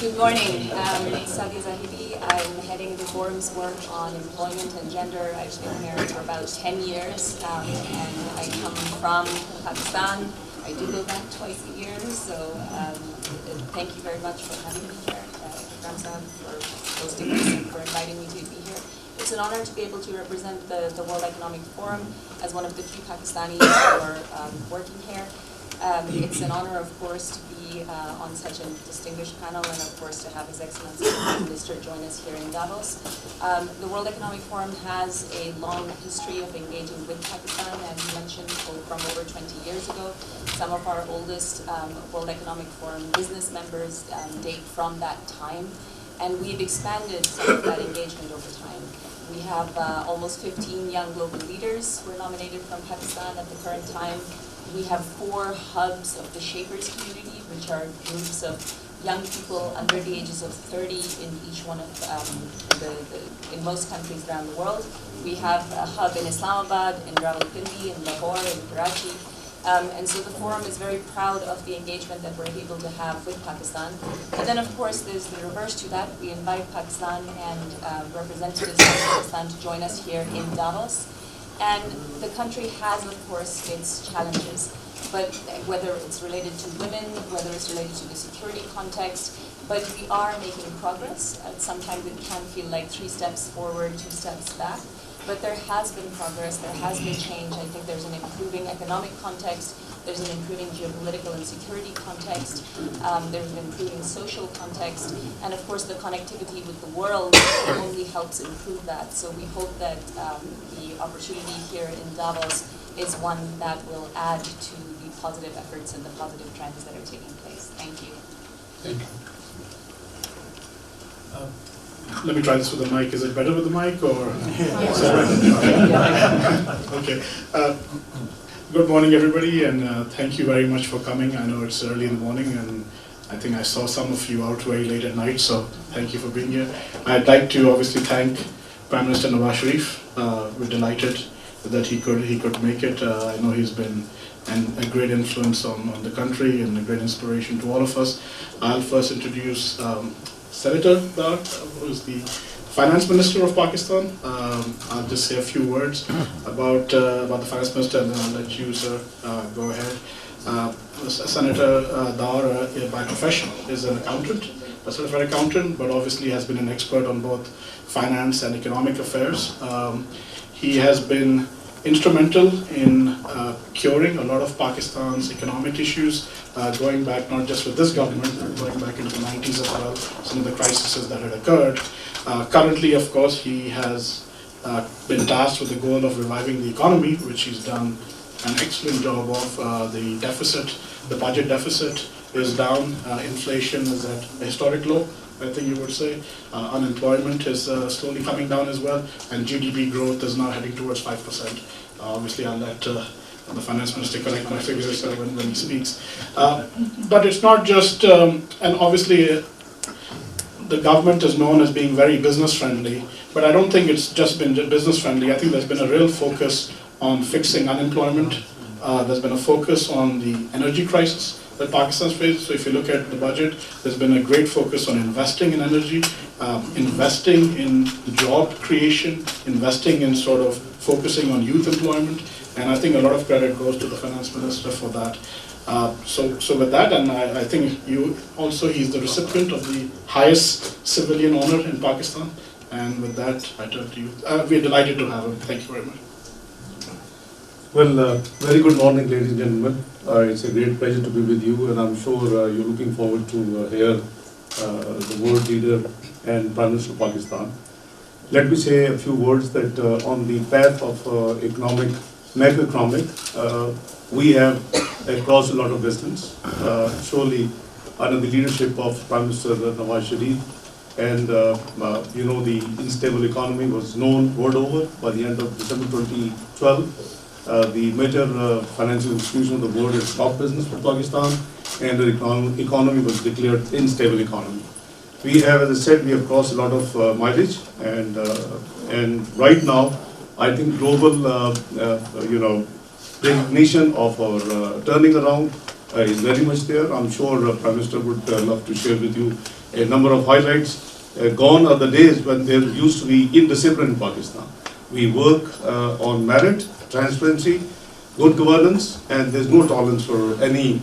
Good morning. Sadia Zahidi. I'm heading the forum's work on employment and gender. I've been here for about 10 years, and I come from Pakistan. I do go back twice a year, so thank you very much for having me here. Ramzan, for hosting this and for inviting me to be here. It's an honor to be able to represent the World Economic Forum as one of the few Pakistanis who are working here. It's an honor, of course, to be on such a distinguished panel and, of course, to have His Excellency the Prime Minister join us here in Davos. The World Economic Forum has a long history of engaging with Pakistan, as you mentioned, from over 20 years ago. Some of our oldest World Economic Forum business members date from that time, and we've expanded some of that engagement over time. We have almost 15 young global leaders who are nominated from Pakistan at the current time. We have 4 hubs of the Shapers community, which are groups of young people under the ages of 30 in each one of in most countries around the world. We have a hub in Islamabad, in Rawalpindi, in Lahore, in Karachi. And so the forum is very proud of the engagement that we're able to have with Pakistan. And then, of course, there's the reverse to that. We invite Pakistan and representatives from Pakistan to join us here in Davos. And the country has, of course, its challenges, but whether it's related to women, whether it's related to the security context, but we are making progress. Sometimes it can feel like 3 steps forward, 2 steps back, but there has been progress, there has been change. I think there's an improving economic context, there's an improving geopolitical and security context, there's an improving social context, and of course the connectivity with the world only helps improve that. So we hope that the opportunity here in Davos is one that will add to the positive efforts and the positive trends that are taking place. Thank you. Thank you. Let me try this with the mic. Is it better with the mic or? Okay. Good morning, everybody, and thank you very much for coming. I know it's early in the morning, and I think I saw some of you out very late at night, so thank you for being here. I'd like to obviously thank Prime Minister Nawaz Sharif. We're delighted that he could make it. I know he's been a great influence on the country and a great inspiration to all of us. I'll first introduce Senator Dar, who is the Finance Minister of Pakistan. I'll just say a few words about the Finance Minister, and then I'll let you, sir, go ahead. Senator Dar, by profession, is an accountant, a certified accountant, but obviously has been an expert on both finance and economic affairs. He has been instrumental in curing a lot of Pakistan's economic issues, going back not just with this government, but going back into the 90s as well, some of the crises that had occurred. Currently, of course, he has been tasked with the goal of reviving the economy, which he's done an excellent job of. The budget deficit is down, inflation is at a historic low, I think you would say. Unemployment is slowly coming down as well, and GDP growth is now heading towards 5%. Obviously, I'll let the Finance Minister correct my figures when he speaks. But it's not just, and obviously the government is known as being very business friendly, but I don't think it's just been business friendly. I think there's been a real focus on fixing unemployment. There's been a focus on the energy crisis that Pakistan's faced. So if you look at the budget, there's been a great focus on investing in energy, investing in job creation, investing in sort of focusing on youth employment, and I think a lot of credit goes to the Finance Minister for that. So with that, and I think he's the recipient of the highest civilian honor in Pakistan, and with that, I turn to you. We're delighted to have him. Thank you very much. Well, very good morning, ladies and gentlemen. It's a great pleasure to be with you, and I'm sure you're looking forward to hear the world leader and Prime Minister of Pakistan. Let me say a few words that on the path of macroeconomic, we have crossed a lot of distance, surely under the leadership of Prime Minister Nawaz Sharif, and the unstable economy was known world over. By the end of December 2012, the major financial institution of the world had stopped business with Pakistan, and the economy was declared unstable economy. We have, as I said, we have crossed a lot of mileage, and right now, I think global, recognition of our turning around is very much there. I'm sure Prime Minister would love to share with you a number of highlights. Gone are the days when there used to be indiscipline in Pakistan. We work on merit, transparency, good governance, and there's no tolerance for any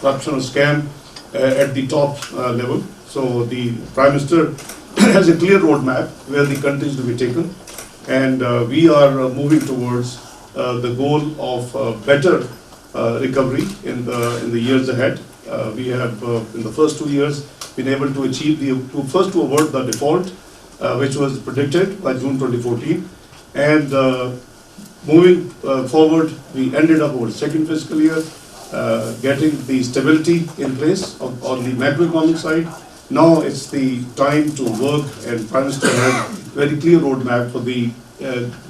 corruption or scam at the top level. So the Prime Minister has a clear roadmap where the country is to be taken, and we are moving towards the goal of better recovery in the years ahead. We have in the first 2 years been able to achieve first to avert the default, which was predicted by June 2014, and moving forward, we ended up our second fiscal year getting the stability in place on the macroeconomic side. Now it's the time to work, and Prime Minister has very clear roadmap for the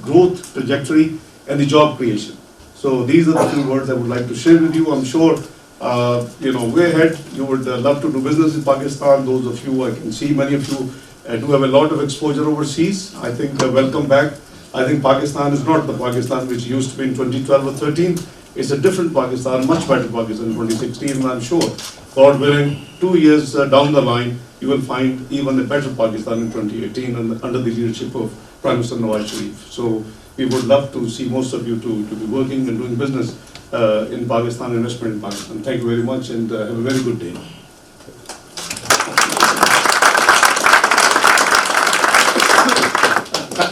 growth trajectory and the job creation. So these are the few words I would like to share with you. I'm sure way ahead you would love to do business in Pakistan. Those of you, I can see many of you do have a lot of exposure overseas. I think welcome back. I think Pakistan is not the Pakistan which used to be in 2012 or 13. It's a different Pakistan, much better Pakistan in 2016, and I'm sure, God willing, 2 years down the line, you will find even a better Pakistan in 2018 under the leadership of Prime Minister Nawaz Sharif. So we would love to see most of you to be working and doing business in Pakistan, investment in Pakistan. Thank you very much, and have a very good day.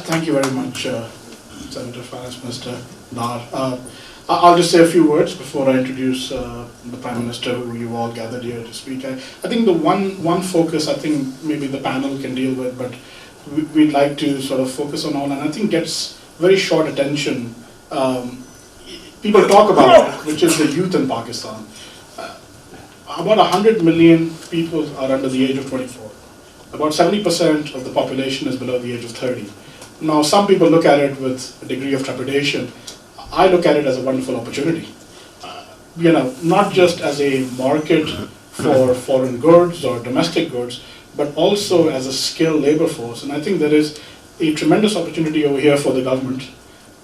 Thank you very much, Senator Finance Minister Nar. I'll just say a few words before I introduce the Prime Minister, who you all gathered here to speak. I think the one focus I think maybe the panel can deal with, but we'd like to sort of focus on, and I think gets very short attention. People talk about it, which is the youth in Pakistan. About 100 million people are under the age of 24. About 70% of the population is below the age of 30. Now, some people look at it with a degree of trepidation. I look at it as a wonderful opportunity. Not just as a market for foreign goods or domestic goods, but also as a skilled labor force. And I think there is a tremendous opportunity over here for the government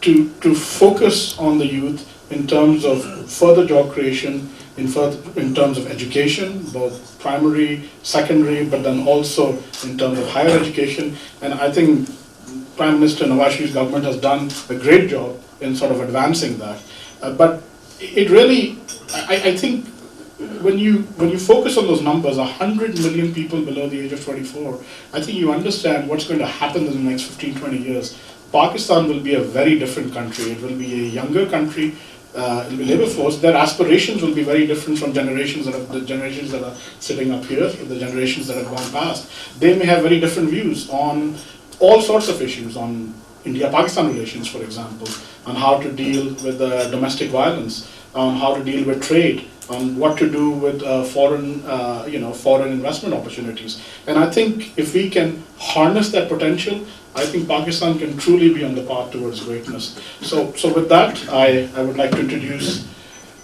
to focus on the youth in terms of further job creation, in terms of education, both primary, secondary, but then also in terms of higher education. And I think Prime Minister Nawaz Sharif's government has done a great job in sort of advancing that. But it really, I think when you focus on those numbers, 100 million people below the age of 24, I think you understand what's going to happen in the next 15, 20 years. Pakistan will be a very different country. It will be a younger country. It will be labor force. Their aspirations will be very different from the generations that are sitting up here, the generations that have gone past. They may have very different views on all sorts of issues, on India-Pakistan relations, for example, on how to deal with domestic violence, on how to deal with trade, on what to do with foreign investment opportunities. And I think if we can harness that potential, I think Pakistan can truly be on the path towards greatness. So with that, I would like to introduce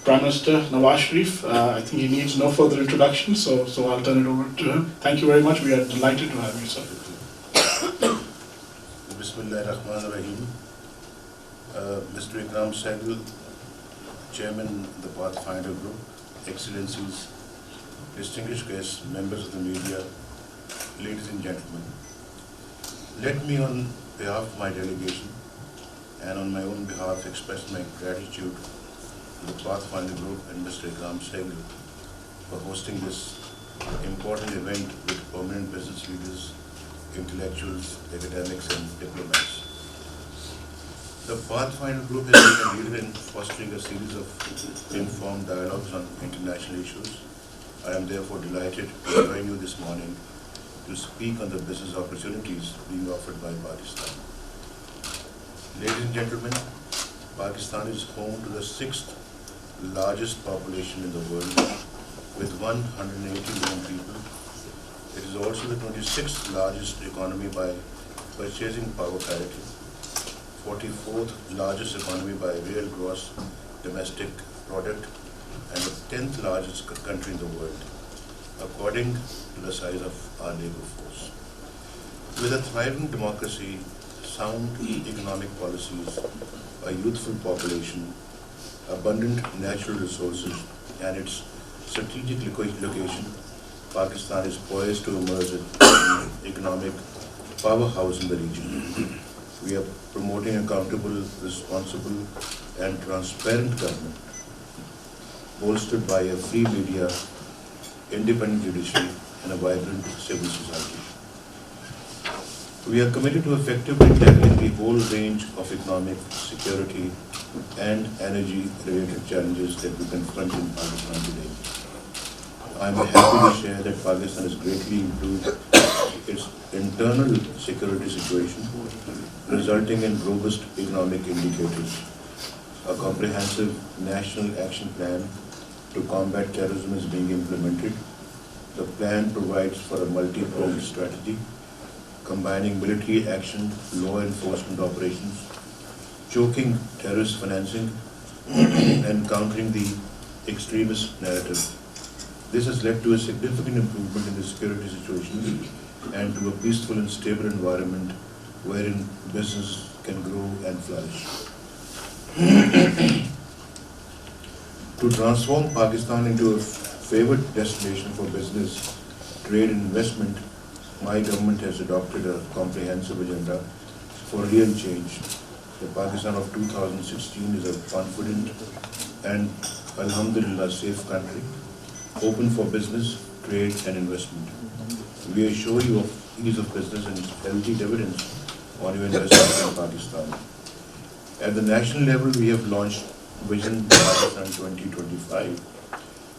Prime Minister Nawaz Sharif. I think he needs no further introduction, so I'll turn it over to him. Thank you very much. We are delighted to have you, sir. Bismillahirrahmanirrahim. Mr. Ikram Sehgal, Chairman of the Pathfinder Group, Excellencies, distinguished guests, members of the media, ladies and gentlemen. Let me, on behalf of my delegation and on my own behalf, express my gratitude to the Pathfinder Group and Mr. Ikram Sehgal for hosting this important event with prominent business leaders, intellectuals, academics, and diplomats. The Pathfinder Group has been a leader in fostering a series of informed dialogues on international issues. I am therefore delighted to join you this morning to speak on the business opportunities being offered by Pakistan. Ladies and gentlemen, Pakistan is home to the 6th largest population in the world with 180 million people. It is also the 26th largest economy by purchasing power parity, 44th largest economy by real gross domestic product, and the 10th largest country in the world, according to the size of our labor force. With a thriving democracy, sound economic policies, a youthful population, abundant natural resources, and its strategic location, Pakistan is poised to emerge as an economic powerhouse in the region. We are promoting accountable, responsible, and transparent government, bolstered by a free media, independent judiciary, and a vibrant civil society. We are committed to effectively tackling the whole range of economic, security, and energy-related challenges that we confront in Pakistan today. I am happy to share that Pakistan has greatly improved its internal security situation, resulting in robust economic indicators. A comprehensive national action plan to combat terrorism is being implemented. The plan provides for a multi-pronged strategy, combining military action, law enforcement operations, choking terrorist financing, and countering the extremist narrative. This has led to a significant improvement in the security situation and to a peaceful and stable environment wherein business can grow and flourish. To transform Pakistan into a favored destination for business, trade and investment, my government has adopted a comprehensive agenda for real change. The Pakistan of 2016 is a confident and, alhamdulillah, safe country, open for business, trade and investment. We assure you of ease of business and healthy dividends on your investments in Pakistan. At the national level, we have launched Vision Pakistan 2025,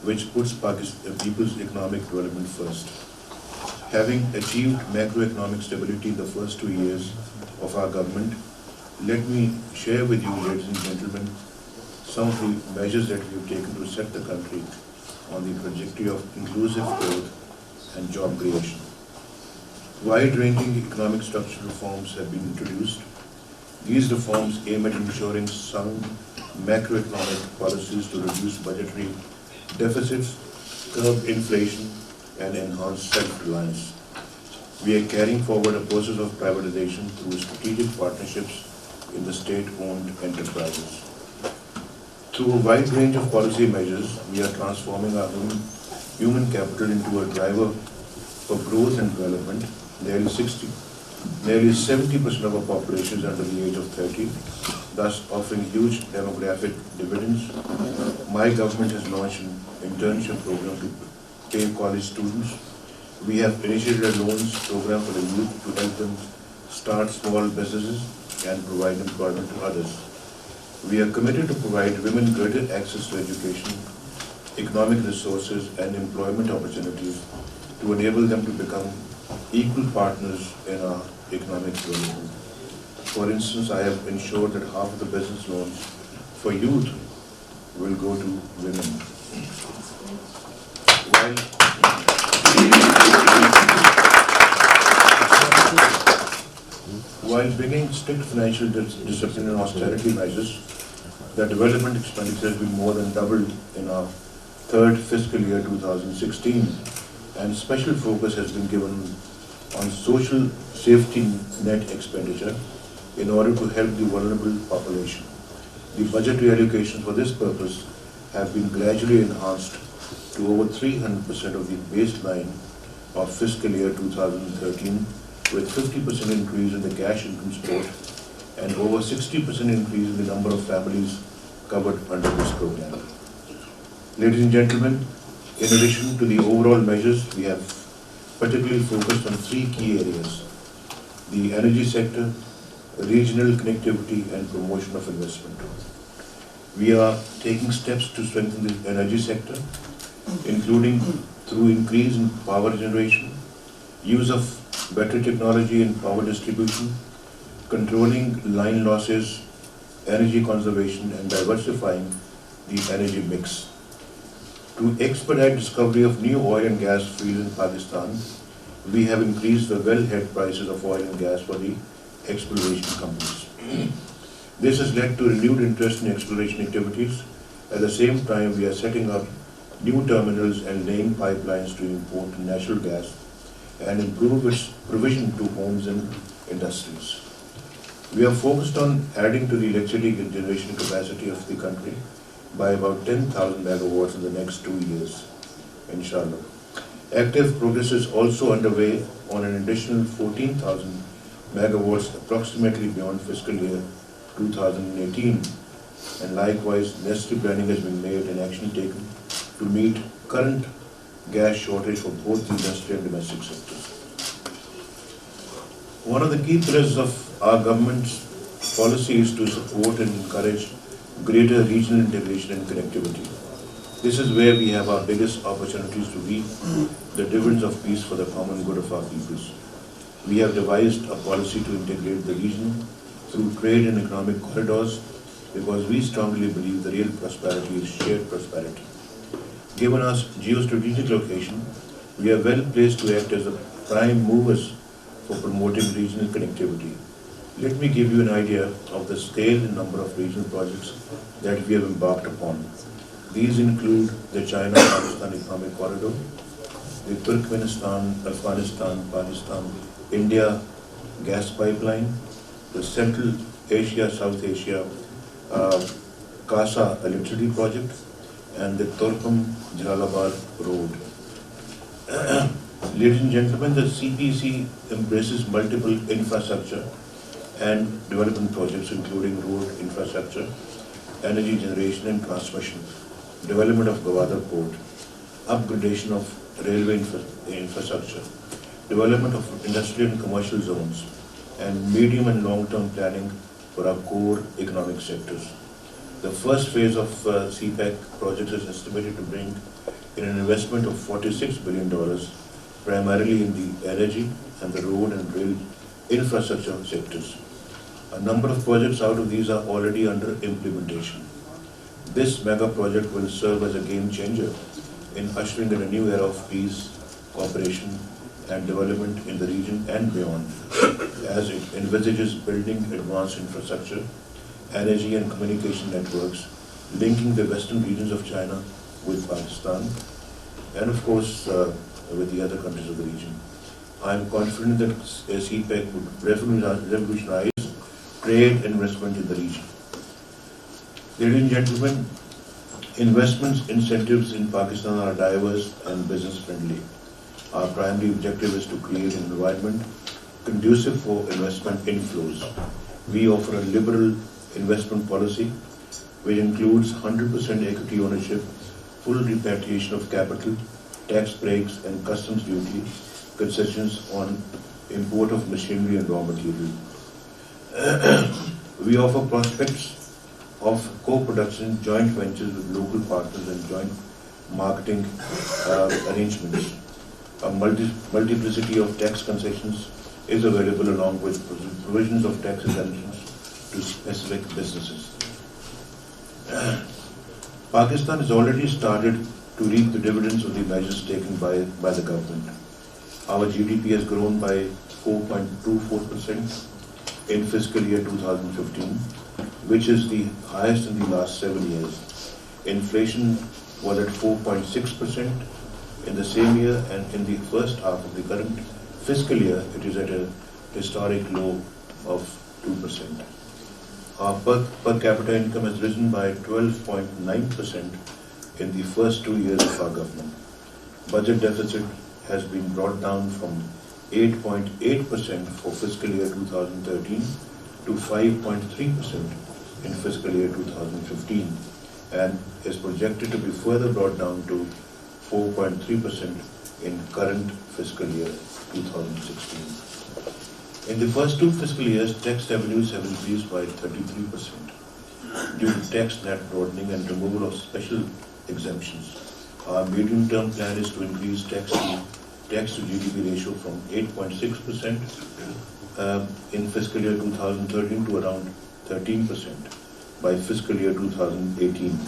which puts people's economic development first. Having achieved macroeconomic stability in the first 2 years of our government, let me share with you, ladies and gentlemen, some of the measures that we have taken to set the country on the trajectory of inclusive growth and job creation. Wide-ranging economic structural reforms have been introduced. These reforms aim at ensuring sound macroeconomic policies to reduce budgetary deficits, curb inflation, and enhance self-reliance. We are carrying forward a process of privatization through strategic partnerships in the state-owned enterprises. Through a wide range of policy measures, we are transforming our human capital into a driver for growth and development. Nearly 70% of our population is under the age of 30, thus offering huge demographic dividends. My government has launched an internship program to pay college students. We have initiated a loans program for the youth to help them start small businesses and provide employment to others. We are committed to provide women greater access to education, economic resources, and employment opportunities to enable them to become equal partners in our economic development. For instance, I have ensured that half of the business loans for youth will go to women. While bringing strict financial discipline and austerity measures, the development expenditure has been more than doubled in our third fiscal year 2016, and special focus has been given on social safety net expenditure in order to help the vulnerable population. The budgetary allocations for this purpose have been gradually enhanced to over 300% of the baseline of fiscal year 2013, with 50% increase in the cash income support and over 60% increase in the number of families covered under this program. Ladies and gentlemen, in addition to the overall measures, we have particularly focused on 3 key areas: the energy sector, regional connectivity, and promotion of investment. We are taking steps to strengthen the energy sector, including through increase in power generation, use of better technology in power distribution, controlling line losses, energy conservation, and diversifying the energy mix. To expedite discovery of new oil and gas fields in Pakistan, we have increased the wellhead prices of oil and gas for the exploration companies. This has led to renewed interest in exploration activities. At the same time, we are setting up new terminals and laying pipelines to import natural gas and improve its provision to homes and industries. We are focused on adding to the electricity generation capacity of the country by about 10,000 megawatts in the next 2 years, inshallah. Active progress is also underway on an additional 14,000 megawatts approximately beyond fiscal year 2018, and likewise necessary planning has been made and action taken to meet current gas shortage for both the industrial and domestic sectors. One of the key pillars of our government's policy is to support and encourage greater regional integration and connectivity. This is where we have our biggest opportunities to reap the dividends of peace for the common good of our peoples. We have devised a policy to integrate the region through trade and economic corridors because we strongly believe the real prosperity is shared prosperity. Given our geostrategic location, we are well placed to act as the prime movers for promoting regional connectivity. Let me give you an idea of the scale and number of regional projects that we have embarked upon. These include the China-Pakistan Economic Corridor, the Turkmenistan, Afghanistan, Pakistan, India gas pipeline, the Central Asia, South Asia Kasa electricity project, and the Torkham-Jalalabad road. Ladies and gentlemen, the CPC embraces multiple infrastructure and development projects including road infrastructure, energy generation and transmission, development of Gwadar port, upgradation of railway infrastructure, development of industrial and commercial zones, and medium and long-term planning for our core economic sectors. The first phase of CPEC project is estimated to bring in an investment of $46 billion, primarily in the energy and the road and rail infrastructure sectors. A number of projects out of these are already under implementation. This mega project will serve as a game changer in ushering in a new era of peace, cooperation, and development in the region and beyond, as it envisages building advanced infrastructure, energy and communication networks, linking the western regions of China with Pakistan, and of course with the other countries of the region. I am confident that CPEC would revolutionize trade and investment in the region. Ladies and gentlemen, investment incentives in Pakistan are diverse and business friendly. Our primary objective is to create an environment conducive for investment inflows. We offer a liberal investment policy which includes 100% equity ownership, full repatriation of capital, tax breaks and customs duty concessions on import of machinery and raw material. We offer prospects of co-production, joint ventures with local partners and joint marketing arrangements. A multiplicity of tax concessions is available along with provisions of tax exemptions to specific businesses. Pakistan has already started to reap the dividends of the measures taken by the government. Our GDP has grown by 4.24% in fiscal year 2015, which is the highest in the last 7 years. Inflation was at 4.6% in the same year, and in the first half of the current fiscal year, it is at a historic low of 2%. Our per capita income has risen by 12.9% in the first 2 years of our government. Budget deficit has been brought down from 8.8% for fiscal year 2013 to 5.3% in fiscal year 2015, and is projected to be further brought down to 4.3% in current fiscal year 2016. In the first 2 fiscal years, tax revenues have increased by 33% due to tax net broadening and removal of special exemptions. Our medium-term plan is to increase tax to GDP ratio from 8.6% in fiscal year 2013 to around 13% by fiscal year 2018.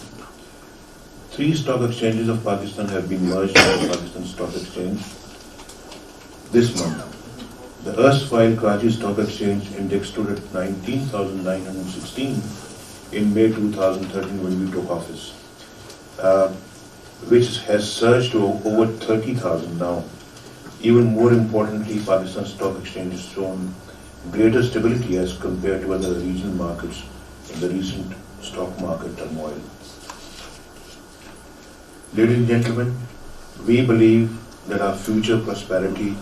3 stock exchanges of Pakistan have been merged into the Pakistan Stock Exchange this month. The erstwhile Karachi Stock Exchange index stood at 19,916 in May 2013 when we took office, which has surged to over 30,000 now. Even more importantly, Pakistan Stock Exchange has shown greater stability as compared to other regional markets in the recent stock market turmoil. Ladies and gentlemen, we believe that our future prosperity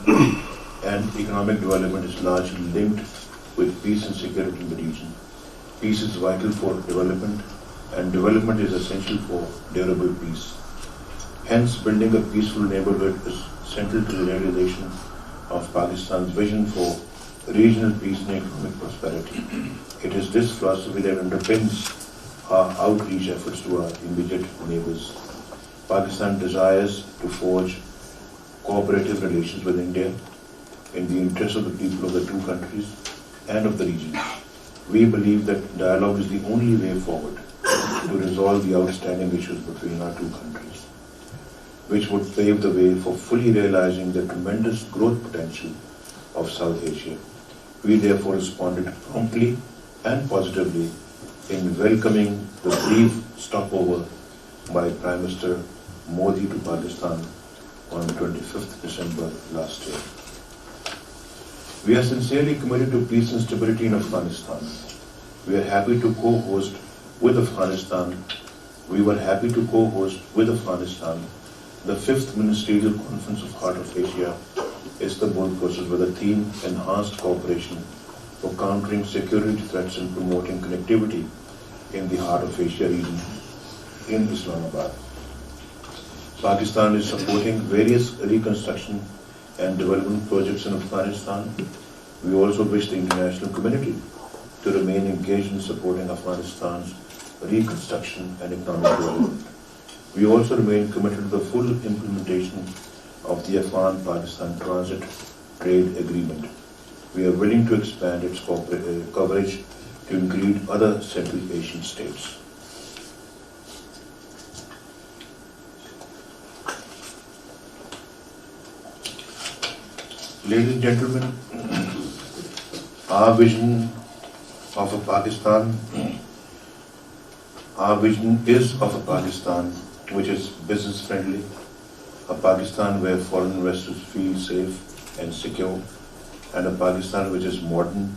and economic development is largely linked with peace and security in the region. Peace is vital for development, and development is essential for durable peace. Hence, building a peaceful neighborhood is central to the realization of Pakistan's vision for regional peace and economic prosperity. It is this philosophy that underpins our outreach efforts to our immediate neighbors. Pakistan desires to forge cooperative relations with India in the interest of the people of the two countries and of the region. We believe that dialogue is the only way forward to resolve the outstanding issues between our two countries, which would pave the way for fully realizing the tremendous growth potential of South Asia. We therefore responded promptly and positively in welcoming the brief stopover by Prime Minister Modi to Pakistan on 25th December last year. We are sincerely committed to peace and stability in Afghanistan. We are happy to co-host with Afghanistan. We were happy to co-host with Afghanistan the 5th Ministerial Conference of Heart of Asia, Istanbul process with a theme Enhanced Cooperation for Countering Security Threats and Promoting Connectivity in the Heart of Asia region in Islamabad. Pakistan is supporting various reconstruction and development projects in Afghanistan. We also wish the international community to remain engaged in supporting Afghanistan's reconstruction and economic development. We also remain committed to the full implementation of the Afghan-Pakistan Transit Trade Agreement. We are willing to expand its coverage to include other Central Asian states. Ladies and gentlemen, our vision is of a Pakistan which is business friendly, a Pakistan where foreign investors feel safe and secure, and a Pakistan which is modern,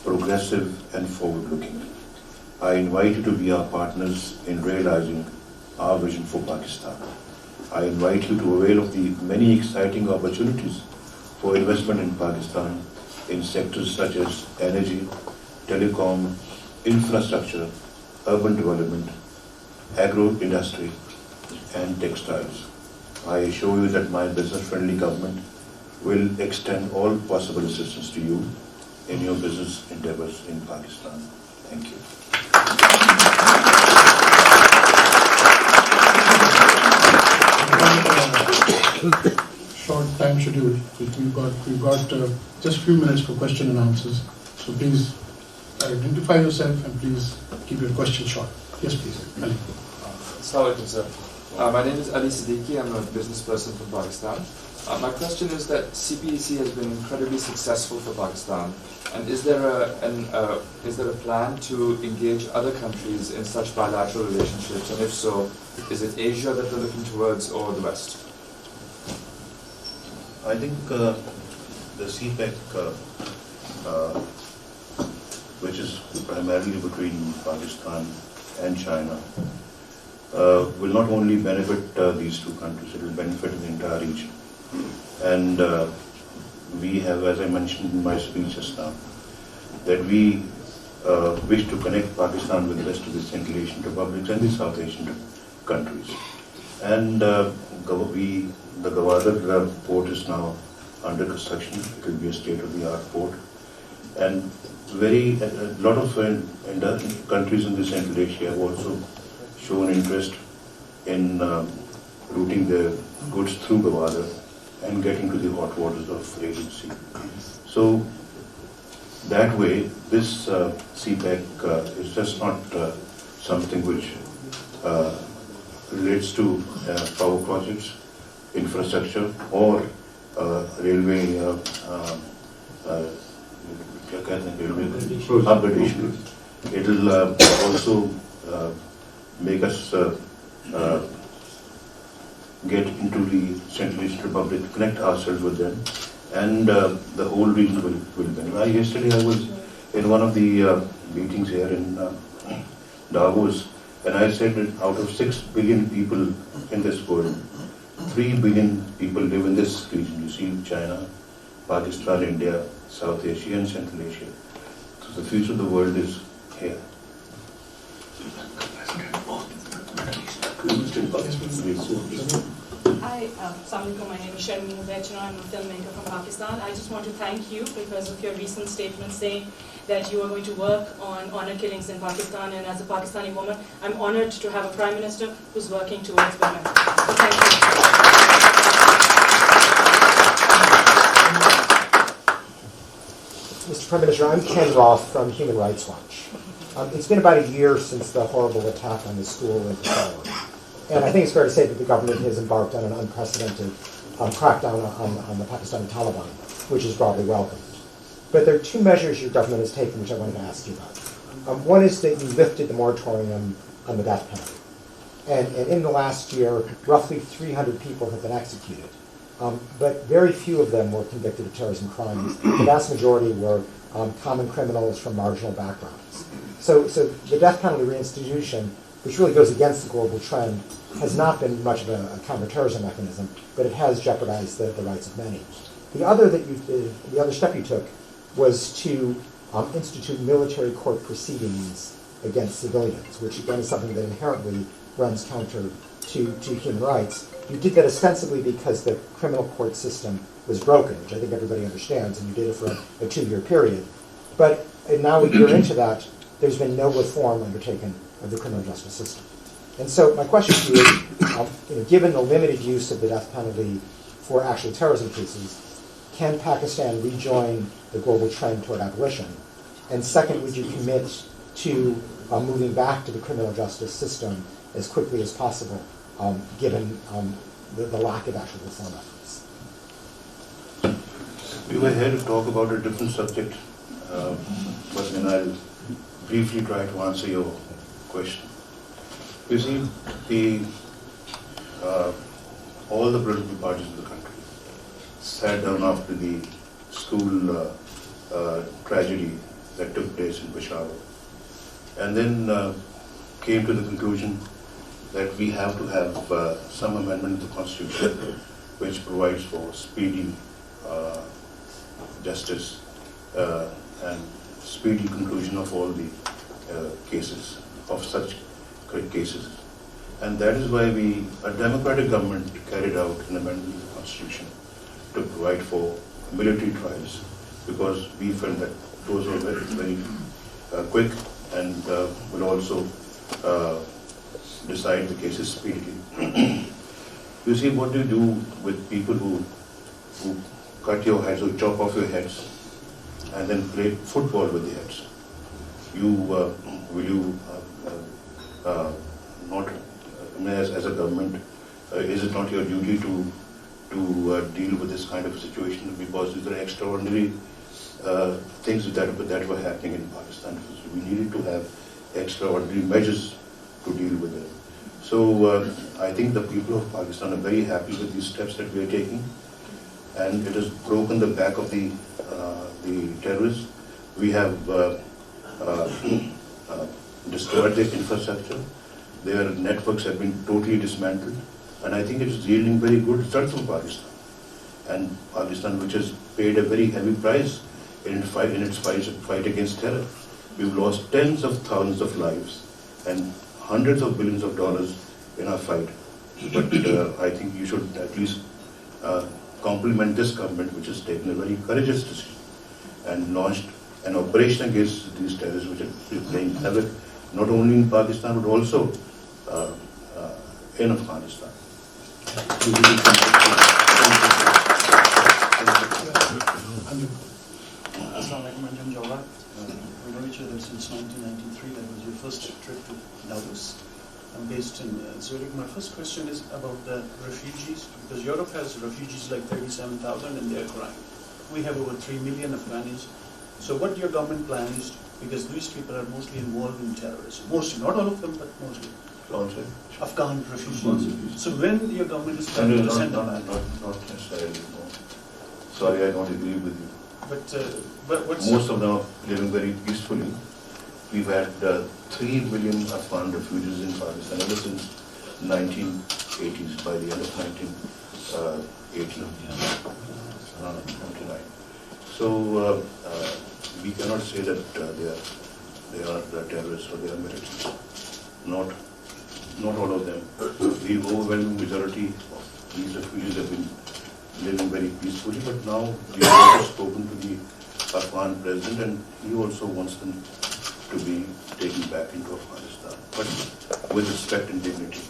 progressive and forward-looking. I invite you to be our partners in realizing our vision for Pakistan. I invite you to avail of the many exciting opportunities for investment in Pakistan in sectors such as energy, telecom, infrastructure, urban development, agro-industry and textiles. I assure you that my business-friendly government will extend all possible assistance to you in your business endeavors in Pakistan. Thank you. Short time schedule. We've got just a few minutes for question and answers. So please identify yourself and please keep your question short. Yes, please. Ali. Assalamualaikum, sir. My name is Ali Siddiqui. I'm a business person from Pakistan. My question is that CPEC has been incredibly successful for Pakistan, and is there a plan to engage other countries in such bilateral relationships? And if so, is it Asia that they're looking towards or the West? I think the CPEC, which is primarily between Pakistan and China, will not only benefit these two countries, it will benefit the entire region. And we have, as I mentioned in my speech just now, that we wish to connect Pakistan with the rest of the Central Asian republics and the South Asian countries. And the Gwadar port is now under construction. It will be a state-of-the-art port. And a lot of countries in the Central Asia have also shown interest in routing their goods through Gwadar and getting to the hot waters of Arabian Sea. So that way, this CPEC is just not something which relates to power projects, infrastructure, or railway upgradation. It will also make us get into the Central Asian Republic, connect ourselves with them, and the whole region will benefit. Yesterday I was in one of the meetings here in Davos, and I said that out of 6 billion people in this world, 3 billion people live in this region. You see China, Pakistan, India, South Asia and Central Asia. So the future of the world is here. Hi, Assalamualaikum. My name is Sharmeen Bechno. I'm a filmmaker from Pakistan. I just want to thank you because of your recent statement saying that you are going to work on honor killings in Pakistan. And as a Pakistani woman, I'm honored to have a Prime Minister who's working towards women. So thank you. Mr. Prime Minister, I'm Ken Roth from Human Rights Watch. It's been about a year since the horrible attack on the school in Peshawar. And I think it's fair to say that the government has embarked on an unprecedented crackdown on the Pakistani Taliban, which is broadly welcomed. But there are two measures your government has taken which I wanted to ask you about. One is that you lifted the moratorium on the death penalty. And in the last year, roughly 300 people have been executed. But very few of them were convicted of terrorism crimes. The vast majority were common criminals from marginal backgrounds. So the death penalty reinstitution, which really goes against the global trend, has not been much of a counterterrorism mechanism, but it has jeopardized the rights of many. The other step you took was to institute military court proceedings against civilians, which again is something that inherently runs counter to human rights. You did that ostensibly because the criminal court system was broken, which I think everybody understands, and you did it for a 2-year period. But now a year into that, there's been no reform undertaken of the criminal justice system. And so my question to you is, given the limited use of the death penalty for actual terrorism cases, can Pakistan rejoin the global trend toward abolition? And second, would you commit to moving back to the criminal justice system as quickly as possible, given the lack of actual reform efforts? We were here to talk about a different subject, but then I'll briefly try to answer your question. You see, all the political parties of the country sat down after the school tragedy that took place in Peshawar, and then came to the conclusion that we have to have some amendment to the Constitution which provides for speedy justice and speedy conclusion of all the cases, of such cases. And that is why a democratic government carried out an amendment to the Constitution to provide for military trials, because we felt that those were very, very quick and will also decide the cases speedily. You see, what do you do with people who cut your heads or chop off your heads and then play football with the heads? Will you not, as a government, is it not your duty to deal with this kind of situation, because these are extraordinary things that were happening in Pakistan? So we needed to have extraordinary measures to deal with it. So I think the people of Pakistan are very happy with these steps that we are taking, and it has broken the back of the terrorists. We have destroyed their infrastructure. Their networks have been totally dismantled, and I think it is yielding very good results for Pakistan. And Pakistan, which has paid a very heavy price in its fight against terror. We've lost tens of thousands of lives and hundreds of billions of dollars in our fight. But I think you should at least compliment this government, which has taken a very courageous decision and launched an operation against these terrorists, which are playing havoc not only in Pakistan but also in Afghanistan. Assalamualaikum, Jawad. We know each other since 1993. That was your first trip to Davos. I'm based in Zurich. My first question is about the refugees, because Europe has refugees like 37,000 and they're crying. We have over 3 million Afghans. So what your government plans, because these people are mostly involved in terrorism, mostly, not all of them, but mostly. Afghan refugees. So when your government is planning to send them back? Not necessarily, no. Sorry, I don't agree with you. But what's... Most of them are living very peacefully. We've had 3 million Afghan refugees in Pakistan ever since 19 80s, by the end of 1989. So we cannot say that they are terrorists or they are militants. Not all of them. The overwhelming majority of these refugees have been living very peacefully, but now we have also spoken to the Afghan president, and he also wants them to be taken back into Afghanistan, but with respect and dignity.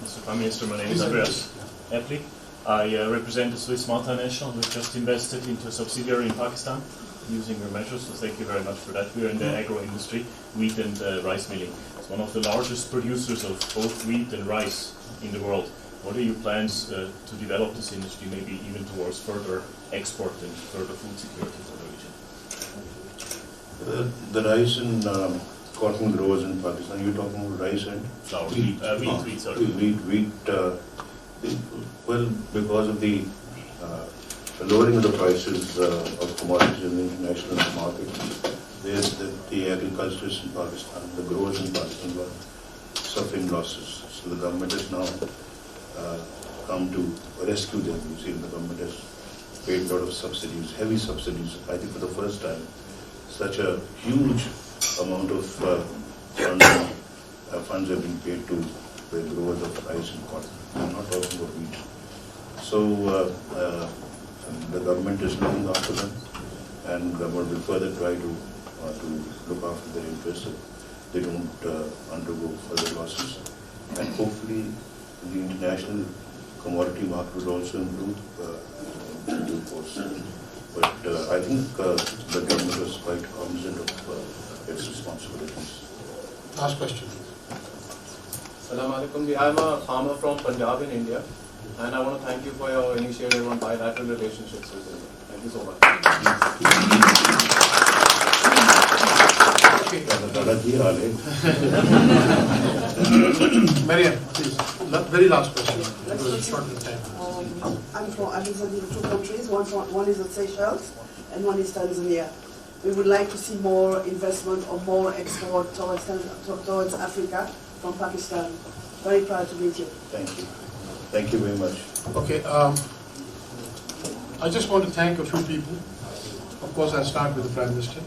Mr. Prime Minister, my name is Andreas Epley. I represent a Swiss multinational who just invested into a subsidiary in Pakistan using your measures, so thank you very much for that. We are in the agro industry, wheat and rice milling. It's one of the largest producers of both wheat and rice in the world. What are your plans to develop this industry, maybe even towards further export and further food security for the region? The rice and cotton growers in Pakistan, you're talking about rice and? Flour, wheat, sorry. Wheat, well, because of the lowering of the prices of commodities in the international market, the agriculturists in Pakistan, the growers in Pakistan were suffering losses. So the government has now come to rescue them. You see, the government has paid a lot of subsidies, heavy subsidies. I think for the first time, such a huge amount of funds have been paid to the growers of rice and cotton. I'm not talking about wheat. So the government is looking after them, and government will further try to look after their interests so they don't undergo further losses. And hopefully the international commodity market will also improve in due course. But I think the government was quite cognizant of its responsibilities. Last question. Assalamu alaikum. I'm a farmer from Punjab in India, and I want to thank you for your initiative on bilateral relationships with India. Thank you so much. Mariam, please. Very last question. Short time. I'm representing two countries. One is the Seychelles and one is Tanzania. We would like to see more investment or more export towards Africa from Pakistan. Very proud to meet you. Thank you. Thank you very much. Okay. I just want to thank a few people. Of course, I'll start with the Prime Minister.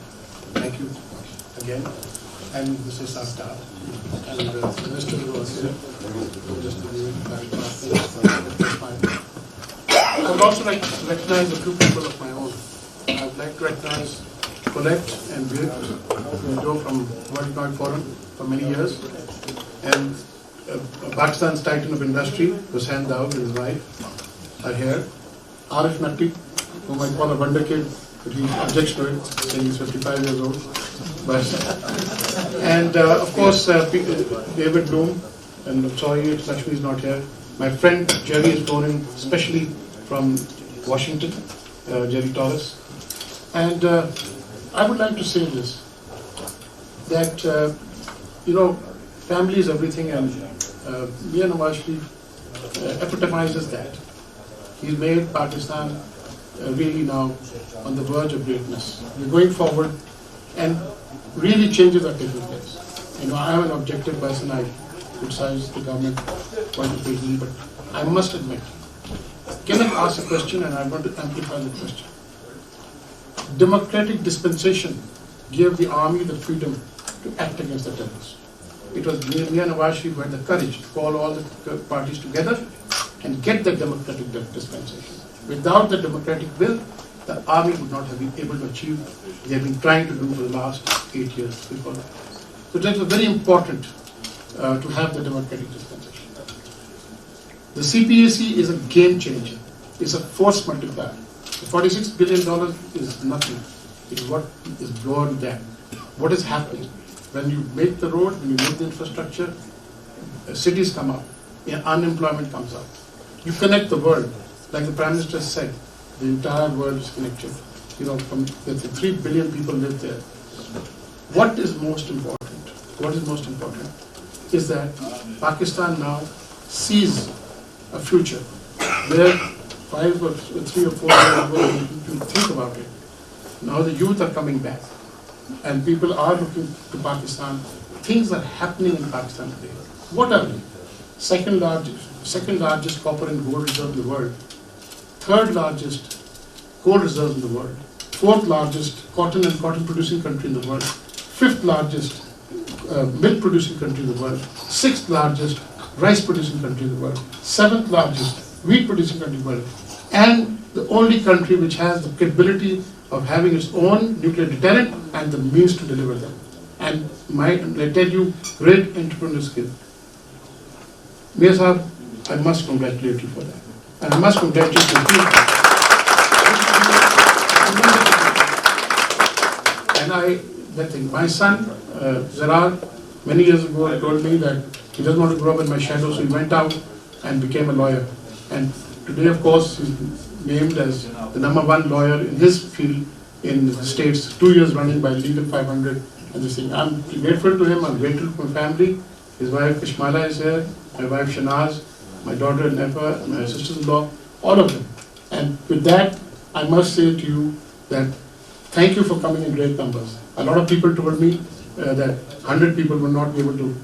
Thank you again. And Mr. Safdar. And the Minister who was here. Just to be I would also like to recognize a few people of my own. I would like to recognize Colette and Bill, who know from World Economic Forum for many years. And Pakistan's Titan of Industry, Hussain Daud and his wife are here. Arif Naqvi, whom I call a wonder kid, but he objects to it, saying he's 55 years old. But, and of course, David Bloom, and I'm sorry Lakshmi is not here. My friend Jerry is flown in, especially from Washington, Jerry Torres. And I would like to say this, that, family is everything, and Mia Nawaz Sharif epitomizes that. He's made Pakistan really now on the verge of greatness. We're going forward, and really changes are taking place. I am an objective person. I criticize the government quite occasionally, but I must admit, Kenneth asked a question, and I want to amplify the question. Democratic dispensation gave the army the freedom to act against the terrorists. It was Mia Nawaz Sharif who had the courage to call all the parties together and get the democratic dispensation. Without the democratic will, the army would not have been able to achieve what they have been trying to do for the last 8 years before that. So it was very important to have the democratic dispensation. The CPAC is a game changer. It's a force multiplier. The $46 billion is nothing. It is what is beyond that. What is happening? When you make the road, when you make the infrastructure, cities come up, unemployment comes up. You connect the world, like the Prime Minister said, the entire world is connected. From the 3 billion people live there. What is most important? What is most important is that Pakistan now sees a future where 5 or 3 or 4 years ago you think about it. Now the youth are coming back. And people are looking to Pakistan things are happening in Pakistan today. What are they? Second largest copper and gold reserve in the world. Third largest coal reserves in the world. Fourth largest cotton and cotton producing country in the world. Fifth largest milk producing country in the world. Sixth largest rice producing country in the world. Seventh largest wheat producing country in the world. And the only country which has the capability of having its own nuclear deterrent and the means to deliver them. And I tell you, great entrepreneurial skill. Mir Sahab, I must congratulate you for that. And I must congratulate you. And my son, Zarar, many years ago told me that he doesn't want to grow up in my shadow, so he went out and became a lawyer. And today, of course, he's named as the #1 lawyer in his field in the States, 2 years running by Legal 500 and this thing. I'm grateful to him, I'm grateful to my family. His wife Kashmala is here, my wife Shanaz, my daughter Nefa, my sisters-in-law, all of them. And with that, I must say to you that thank you for coming in great numbers. A lot of people told me that 100 people will not be able to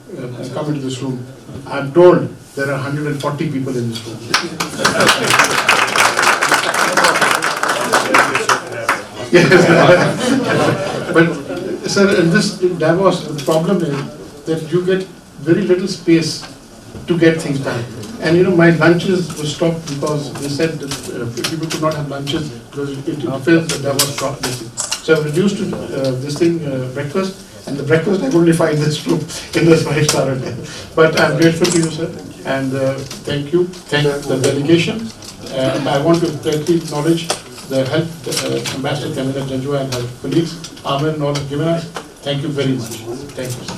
come into this room. I'm told there are 140 people in this room. But sir, in this Davos, the problem is that you get very little space to get things done. And you know, my lunches were stopped because they said that people could not have lunches because it interferes with Davos talk. So I've reduced to this thing, breakfast, and the breakfast I only find this room in this 5-star hotel. But I'm grateful to you, sir, and thank you. Thank the delegation. And I want to directly acknowledge the help Ambassador Canada Janjua and her colleagues, Amir and all have given us. Thank you very much. Thank you.